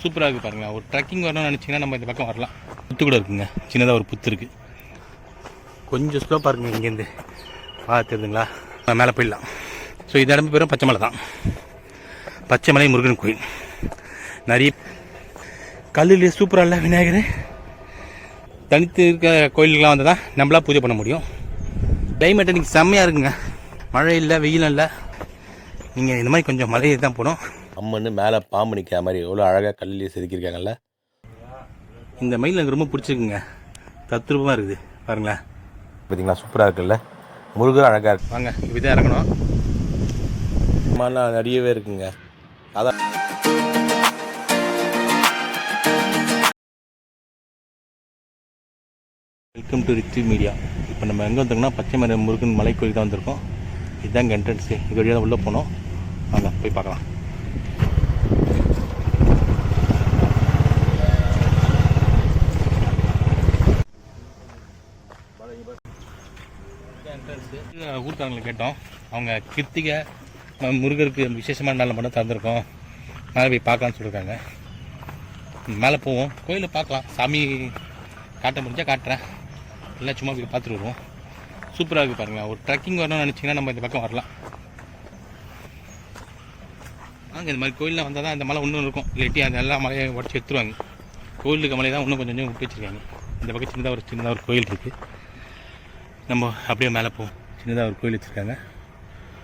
சூப்பராக இருக்குது பாருங்களா. ஒரு ட்ரெக்கிங் வரணும்னு நினச்சிங்கன்னா நம்ம இந்த பக்கம் வரலாம். புத்து கூட இருக்குங்க, சின்னதாக ஒரு புத்து இருக்குது. கொஞ்சம் ஸ்லோ பாருங்க, இங்கேருந்து பார்த்துருதுங்களா, மேலே போயிடலாம். ஸோ இந்த இடம் பேரும் பச்சைமலை தான். பச்சைமலை முருகன் கோயில். நிறைய கல்லுலேயே சூப்பராக இல்லை விநாயகர். தனித்து இருக்க கோயிலுக்கெலாம் வந்து தான் நம்மளா பூஜை பண்ண முடியும். கிளைமேட் இன்றைக்கி செம்மையாக இருக்குங்க. மழை இல்லை, வெயிலும் இல்லை. நீங்கள் இந்த மாதிரி கொஞ்சம் மலையை தான் போகணும். அம்மன்னு மேலே பாம்பு நிற்கிற மாதிரி எவ்வளோ அழகாக கல்லிலே செதுக்கியிருக்காங்கல்ல. இந்த மயில் எனக்கு ரொம்ப பிடிச்சிருக்குங்க, தத்ரூபமாக இருக்குது பாருங்களேன். பார்த்தீங்களா, சூப்பராக இருக்குல்ல. முருகர் அழகாக இருக்கு. வாங்க இப்படி தான் இறங்கணும். மரம் நிறையவே இருக்குங்க. அதான் வெல்கம் டு ரிச்சி மீடியா. இப்போ நம்ம எங்கே வந்தோம்னா பச்சைமலை முருகன் மலை கோயில் தான் வந்திருக்கோம். இதுதாங்க என்ட்ரன்ஸு. இது வழியாக தான் உள்ளே போனோம். வாங்க போய் பார்க்கலாம். ஊர்க்காரங்களை கேட்டோம். அவங்க கிருத்திகை முருகருக்கு விசேஷமான நாளில் மட்டும் திறந்துருக்கோம், மேலே போய் பார்க்கலான்னு சொல்லியிருக்காங்க. மேலே போவோம், கோயிலை பார்க்கலாம். சாமி காட்ட முடிஞ்சால் காட்டுறேன், இல்லை சும்மா போய் பார்த்துட்டு வருவோம். சூப்பராக இருக்குது பாருங்களா. ஒரு ட்ரெக்கிங் வரணும்னு நினச்சிங்கன்னா நம்ம இந்த பக்கம் வரலாம். அங்கே இந்த மாதிரி கோயிலில் வந்தால் தான் இந்த மலை இன்னும் இருக்கும். இல்லாட்டி அந்த எல்லா மலையை உடச்சி எடுத்துருவாங்க. கோயிலுக்கு மலை தான் இன்னும் கொஞ்சம் கொஞ்சம் விட்டு வச்சுருக்காங்க. இந்த பக்கம் சின்னதாக ஒரு கோயில் இருக்குது. நம்ம அப்படியே மேலே போவோம். சின்னதாக ஒரு கோயில் வச்சுருக்காங்க.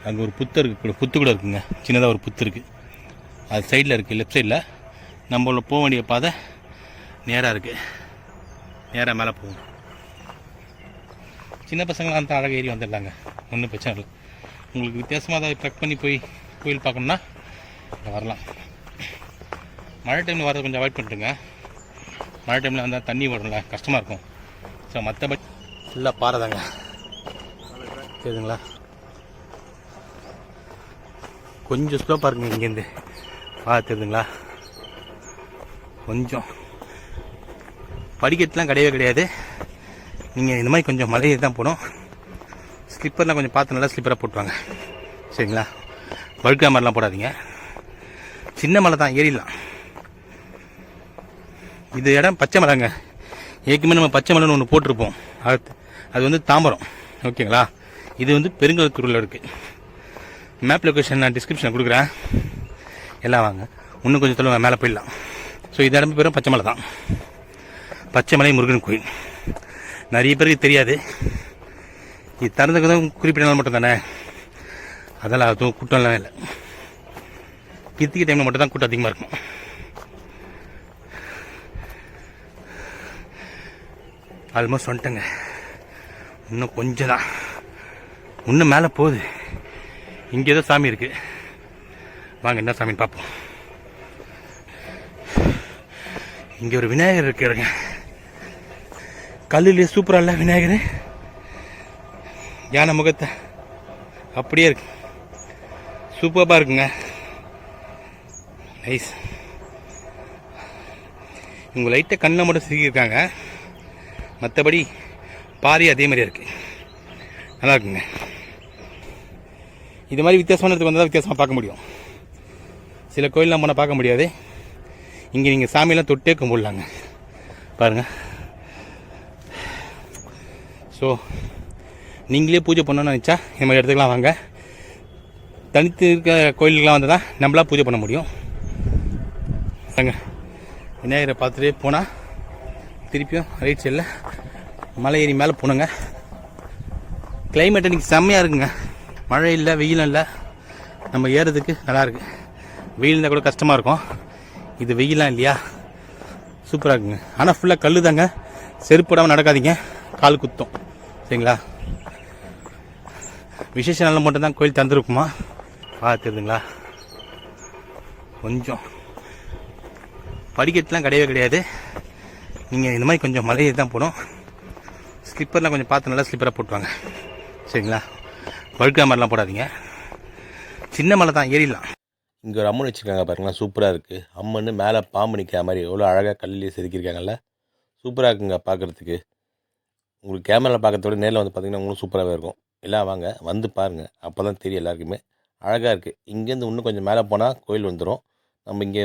அங்கே ஒரு புத்து கூட இருக்குங்க, சின்னதாக ஒரு புத்து இருக்குது. அது சைடில் இருக்குது, லெஃப்ட் சைடில். நம்மள போக வேண்டிய பாதை நேராக இருக்குது. நேராக மேலே போவோம். சின்ன பசங்களாம் அந்த அழகாக ஏறி வந்துடலாங்க, ஒன்றும் பிரச்சனை இல்லை. உங்களுக்கு வித்தியாசமாக அதை ட்ரெக் பண்ணி போய் கோயில் பார்க்கணுன்னா இங்கே வரலாம். மழை டைமில் வரதை கொஞ்சம் அவாய்ட் பண்ணிட்டுங்க. மழை டைமில் வந்தால் தண்ணி வரும்ல, கஷ்டமாக இருக்கும். ஸோ மற்றபடி ஃபுல்லாக பாறை தாங்க. சரிங்களா, கொஞ்சம் ஸ்லோ பாருங்க, இங்கேருந்து பார்த்துருதுங்களா. கொஞ்சம் படிக்கட்டுலாம் கிடையவே கிடையாது. நீங்கள் இந்த மாதிரி கொஞ்சம் மலையை தான் போகணும். ஸ்லிப்பர்லாம் கொஞ்சம் பார்த்து நல்லா ஸ்லிப்பராக போட்டுவாங்க. சரிங்களா, வழுக்கிற மாதிரிலாம் போடாதீங்க. சின்ன மலை தான், ஏறிடலாம். இது இடம் பச்சை மலைங்க. ஏற்கனவே நம்ம பச்சை மலைன்னு ஒன்று போட்டிருப்போம். அது வந்து தாம்பரம். ஓகேங்களா, இது வந்து பெருங்கலத்தூரில் இருக்குது. மேப் லொக்கேஷன் நான் டிஸ்கிரிப்ஷனில் கொடுக்குறேன், எல்லாம் வாங்க. இன்னும் கொஞ்சம் தொலைவு மேலே போயிடலாம். ஸோ இந்த இடம் பேரும் பச்சைமலை தான். பச்சைமலை முருகன் கோயில். நிறைய பேருக்கு தெரியாது. இது திறந்துக்கு தான் குறிப்பிட்ட நாள் மட்டும் தானே, அதெல்லாம் அதுவும் கூட்டம்லாம் இல்லை. கிருத்திகை டைமில் மட்டும் தான் கூட்டம் அதிகமாக இருக்கும். ஆல்மோஸ்ட் வந்துட்டேங்க. இன்னும் கொஞ்சம் தான், இன்னும் மேலே போகுது. இங்கே ஏதோ சாமி இருக்குது, வாங்க என்ன சாமின்னு பார்ப்போம். இங்கே ஒரு விநாயகர் இருக்குங்க, கல்லுலேயே சூப்பராக இல்லை விநாயகர். யானை முகத்தை அப்படியே இருக்கு, சூப்பராக இருக்குங்க. நைஸ். இவங்க லைட்டாக கண்ணை மட்டும் சிக்கியிருக்காங்க, மற்றபடி பாரி அதே மாதிரியே இருக்குது, நல்லா இருக்குங்க. இது மாதிரி வித்தியாசமானதுக்கு வந்தால் தான் வித்தியாசமாக பார்க்க முடியும். சில கோயிலெலாம் போனால் பார்க்க முடியாது. இங்கே நீங்கள் சாமியெல்லாம் தொட்டே கும்பிடலாங்க பாருங்கள். ஸோ நீங்களே பூஜை பண்ணணும்னு நினச்சா இந்த மாதிரி இடத்துக்குலாம் வாங்க. தனித்து இருக்க கோயிலுக்கெலாம் வந்து தான் நம்மளா பூஜை பண்ண முடியும். வாங்க, விநாயகரை பார்த்துட்டே போனால் திருப்பியும் ரைட் சைடில் மலை ஏறி மேலே போகணுங்க. கிளைமேட் இன்றைக்கி செம்மையாக இருக்குங்க. மழை இல்லை, வெயிலும் இல்லை. நம்ம ஏறதுக்கு நல்லாயிருக்கு. வெயில் இருந்தால் கூட கஷ்டமாக இருக்கும். இது வெயிலாம் இல்லையா, சூப்பராக இருக்குங்க. ஆனால் ஃபுல்லாக கல் தாங்க. செருப்பு போடாமல் நடக்காதீங்க, கால் குத்தும். சரிங்களா, விசேஷ நாளில் மட்டும்தான் கோயில் திறந்துருக்குமா, பார்த்துருதுங்களா. கொஞ்சம் படிக்கட்டுலாம் கிடையவே கிடையாது. நீங்கள் இந்த மாதிரி கொஞ்சம் மலையை தான் போகணும். ஸ்லிப்பர்லாம் கொஞ்சம் பார்த்து நல்லா ஸ்லிப்பராக போட்டுவாங்க. சரிங்களா, வழுக்கிற மாதிரிலாம் போடாதீங்க. சின்ன மலை தான், ஏறிடலாம். இங்கே ஒரு அம்மன் வச்சுருக்காங்க பாருங்களா, சூப்பராக இருக்குது. அம்மன்னு மேலே பாம்பு நிற்கிற மாதிரி எவ்வளோ அழகாக கல்லிலே செதுக்கியிருக்காங்கல்ல. சூப்பராக இருக்குங்க பார்க்குறதுக்கு. உங்களுக்கு கேமராவில் பார்க்கறத விட நேரில் வந்து பார்த்திங்கன்னா உங்களுக்கு சூப்பராகவே இருக்கும். எல்லாம் வாங்க வந்து பாருங்கள், அப்போ தான் தெரியும் எல்லாருக்குமே. அழகாக இருக்குது. இங்கேருந்து இன்னும் கொஞ்சம் மேலே போனால் கோயில் வந்துடும். நம்ம இங்கே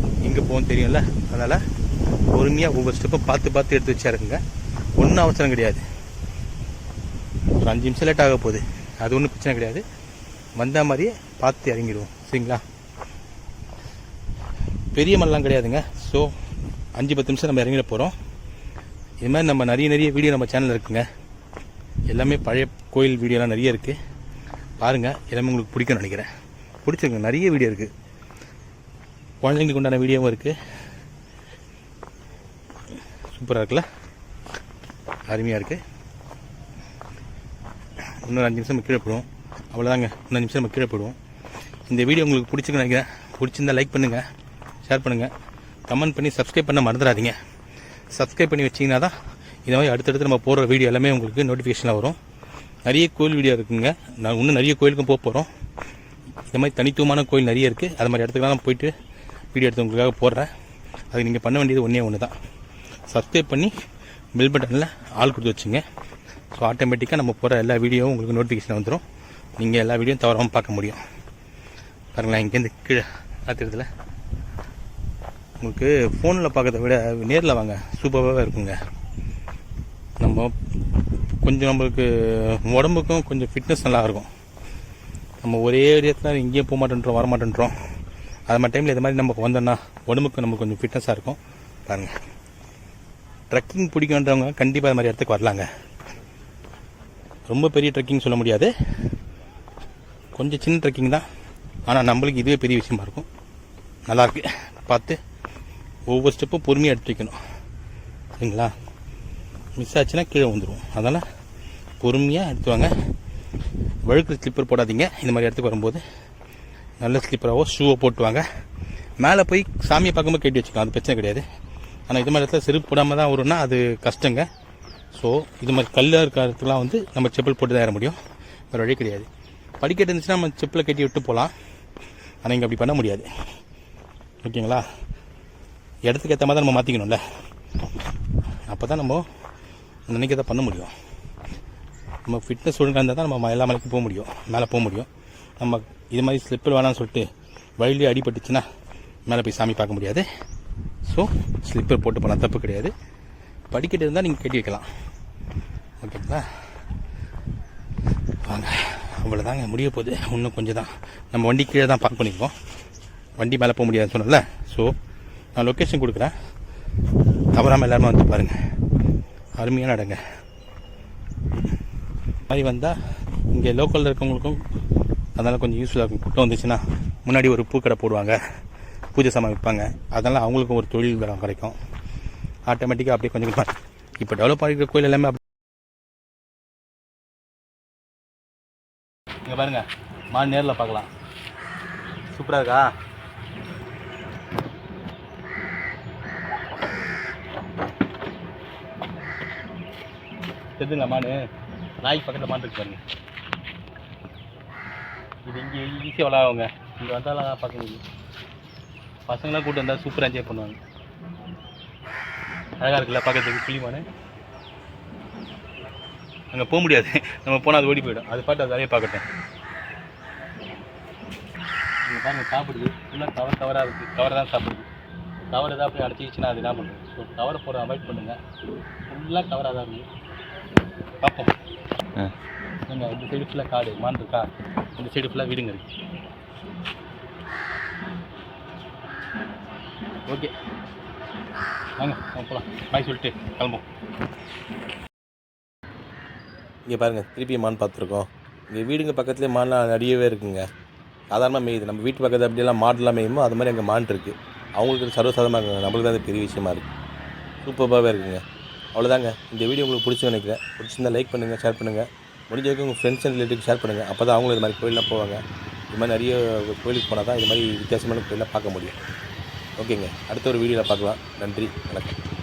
எங்கே போகும் தெரியும்ல. அதனால் பொறுமையாக ஒவ்வொரு ஸ்டெப்பும் பார்த்து எடுத்து வச்சா இருக்குங்க. ஒன்றும் அவசரம் கிடையாது. ஒரு 5 நிமிஷம் லேட் ஆக போகுது, அது ஒன்றும் பிரச்சனை கிடையாது. வந்த மாதிரியே பார்த்து இறங்கிடுவோம், சரிங்களா. பெரிய மலைலாம் கிடையாதுங்க. ஸோ 5-10 நிமிஷம் நம்ம இறங்கிட போகிறோம். இது மாதிரி நம்ம நிறைய வீடியோ நம்ம சேனலில் இருக்குங்க. எல்லாமே பழைய கோயில் வீடியோலாம் நிறைய இருக்குது, பாருங்கள். எல்லாமே உங்களுக்கு பிடிக்கும்னு நினைக்கிறேன். பிடிச்சிருங்க, நிறைய வீடியோ இருக்குது. குழந்தைங்களுக்கு உண்டான வீடியோவும் இருக்குது. சூப்பராக இருக்குல்ல, அருமையாக இருக்குது. இன்னொரு 5 நிமிஷம் நம்ம கீழே போடுவோம், அவ்வளோதாங்க. இன்னும் 5 நிமிஷம் நம்ம கீழே போடுவோம். இந்த வீடியோ உங்களுக்கு பிடிச்சிருக்குன்னு நினைக்கிறேன். பிடிச்சிருந்தா லைக் பண்ணுங்கள், ஷேர் பண்ணுங்கள், கமெண்ட் பண்ணி சப்ஸ்கிரைப் பண்ண மறந்துடாதீங்க. சப்ஸ்கிரைப் பண்ணி வச்சிங்கன்னா தான் இந்த மாதிரி அடுத்தடுத்து நம்ம போடுற வீடியோ எல்லாமே உங்களுக்கு நோட்டிஃபிகேஷனில் வரும். நிறைய கோயில் வீடியோ இருக்குங்க. நான் இன்னும் நிறைய கோயிலுக்கும் போக போகிறோம். இந்த மாதிரி தனித்துவமான கோயில் நிறைய இருக்குது. அது மாதிரி இடத்துக்குலாம் போயிட்டு வீடியோ எடுத்து உங்களுக்காக போடுறேன். அதுக்கு நீங்கள் பண்ண வேண்டியது ஒன்று தான், சப்ஸ்கிரைப் பண்ணி பெல் பட்டனில் ஆள் கொடுத்து வச்சுங்க. ஸோ ஆட்டோமேட்டிக்காக நம்ம போகிற எல்லா வீடியோவும் உங்களுக்கு நோட்டிஃபிகேஷன் வந்துடும். நீங்கள் எல்லா வீடியோவும் தவறாமல் பார்க்க முடியும். பாருங்களேன், இங்கேருந்து கீழே பார்த்துறதுல உங்களுக்கு ஃபோனில் பார்க்கறத விட நேரில் வாங்க, சூப்பராகவே இருக்குங்க. நம்ம கொஞ்சம் நம்மளுக்கு உடம்புக்கும் கொஞ்சம் ஃபிட்னஸ் நல்லா இருக்கும். நம்ம ஒரே இடத்துல எங்கேயும் போக மாட்டேன்றோம், வர மாட்டேன்றோம். அது மாதிரி டைமில் இது மாதிரி நமக்கு வந்தோன்னா உடம்புக்கு நமக்கு கொஞ்சம் ஃபிட்னஸாக இருக்கும். பாருங்கள், ட்ரெக்கிங் பிடிக்குன்றவங்க கண்டிப்பாக அது மாதிரி இடத்துக்கு வரலாங்க. ரொம்ப பெரிய ட்ரெக்கிங் சொல்ல முடியாது, கொஞ்சம் சின்ன ட்ரெக்கிங் தான். ஆனால் நம்மளுக்கு இதுவே பெரிய விஷயமா இருக்கும். நல்லாயிருக்கு, பார்த்து ஒவ்வொரு ஸ்டெப்பும் பொறுமையாக எடுத்து வைக்கணும், சரிங்களா. மிஸ் ஆச்சுன்னா கீழே வந்துடுவோம். அதனால் பொறுமையாக எடுத்து வாங்க. வழுக்கு ஸ்லிப்பர் போடாதீங்க. இந்த மாதிரி இடத்துக்கு வரும்போது நல்ல ஸ்லிப்பராகவோ ஷூவை போட்டு வாங்க. மேலே போய் சாமியை பார்க்கும்போது கட்டி வச்சுக்கலாம், அது பிரச்சனை கிடையாது. ஆனால் இது மாதிரி இடத்துல செருப்பு போடாமல் தான் வரும்னா அது கஷ்டங்க. ஸோ இது மாதிரி கல்லாக இருக்கிற இடத்துக்குலாம் வந்து நம்ம செப்பல் போட்டு தான் ஏற முடியும், வேறு வழி கிடையாது. படிக்கட்டு இருந்துச்சுன்னா நம்ம செப்பலை கட்டி விட்டு போகலாம், ஆனால் இங்கே அப்படி பண்ண முடியாது, ஓகேங்களா. இடத்துக்கு ஏற்ற மாதிரி நம்ம மாற்றிக்கணும்ல, அப்போ தான் நம்ம நினைக்கிறத பண்ண முடியும். நம்ம ஃபிட்னஸ் ஒழுங்காக இருந்தால் தான் நம்ம எல்லா மலைக்கும் போக முடியும், மேலே போக முடியும். நம்ம இது மாதிரி ஸ்லிப்பர் வேணாம்னு சொல்லிட்டு வழியிலே அடிபட்டுச்சுன்னா மேலே போய் சாமி பார்க்க முடியாது. ஸோ ஸ்லிப்பர் போட்டு போகலாம், தப்பு கிடையாது. படிக்கட்டு இருந்தால் நீங்கள் கட்டி வைக்கலாம், ஓகேங்களா. வாங்க, அவ்வளோதாங்க, முடிய போகுது. இன்னும் கொஞ்சம் தான். நம்ம வண்டி கீழே தான் பார்க் பண்ணியிருக்கோம், வண்டி மேலே போக முடியாதுன்னு சொன்னல. ஸோ நான் லொக்கேஷன் கொடுக்குறேன், தவறாமல் எல்லாருமே வந்து பாருங்கள். அருமையான இடங்க. மாதிரி வந்தால் இங்கே லோக்கலில் இருக்கவங்களுக்கும் அதனால் கொஞ்சம் யூஸ்ஃபுல்லாக இருக்கும். கூட்டம் வந்துச்சுன்னா முன்னாடி ஒரு பூக்கடை போடுவாங்க, பூஜை சாமான் விற்பாங்க. அதனால் அவங்களுக்கும் ஒரு தொழில் வேலை கிடைக்கும். ஆட்டோமேட்டிக்காக அப்படியே கொஞ்சம் கொஞ்சமாக இப்போ டெவலப் ஆகிருக்கிற கோயில் எல்லாமே அப்படி. இங்கே பாருங்கள், மான் நேரில் பார்க்கலாம், சூப்பராக இருக்கா. தெரிஞ்சுங்களா மான்? நாய்க்கு பக்கத்தில் மான் இருக்கு பாருங்க. இது இங்கே ஈஸியாக விளாடுவாங்க, இங்கே வந்தாலும் பார்க்க முடியும். பசங்களாம் கூட்டு வந்தால் சூப்பராக என்ஜாய் பண்ணுவாங்க. அழகாக இருக்குல்ல பார்க்கறதுக்கு புளிமான். அங்கே போக முடியாது, நம்ம போனால் அது ஓடி போயிடும். அது பாட்டு அது வேலையை பார்க்கட்டேன். இங்கே பாருங்கள், சாப்பிடுது ஃபுல்லாக கவராக இருக்குது. கவரை தான் சாப்பிடுது. கவர் எதாவது போய் அடைச்சிக்கிச்சுன்னா அது என்ன பண்ணுறது. ஸோ கவரை போகிற அவாய்ட் பண்ணுங்கள். ஃபுல்லாக கவராக தான் இருக்குது. பார்ப்போம். இந்த சைடு ஃபுல்லாக காடு மான் இருக்கா, இந்த சைடு ஃபுல்லாக வீடுங்க இருக்குது. ஓகே வாங்க போகலாம், பாய் சொல்லிட்டு கிளம்பும். இங்கே பாருங்கள், திருப்பி மான் பார்த்துருக்கோம். இங்கே வீடுங்க பக்கத்துலேயே மான்லாம் நிறையவே இருக்குங்க. சாதாரணமாக மேயுது. நம்ம வீட்டு பக்கத்தில் அப்படியெல்லாம் மாடெலாம் மேயுமோ அது மாதிரி அங்கே மான் இருக்குது. அவங்களுக்கு சர்வசாதாரணமாக இருக்குங்க, நம்மளுக்கு தான் அது பெரிய விஷயமா இருக்குது. சூப்பராகவே இருக்குங்க. அவ்வளோதாங்க. இந்த வீடியோ உங்களுக்கு பிடிச்சி நினைக்கிறேன். பிடிச்சிருந்தால் லைக் பண்ணுங்கள், ஷேர் பண்ணுங்கள். முடிஞ்ச வரைக்கும் உங்கள் ஃப்ரெண்ட்ஸ் அண்ட் ரிலேட்டிவ் ஷேர் பண்ணுங்கள். அப்போ தான் அவங்களும் இது மாதிரி கோயிலெலாம் போவாங்க. இது மாதிரி நிறைய கோயிலுக்கு போனால் தான் இது மாதிரி வித்தியாசமான கோயிலெலாம் பார்க்க முடியும். ஓகேங்க, அடுத்த ஒரு வீடியோவில் பார்க்கலாம். நன்றி, வணக்கம்.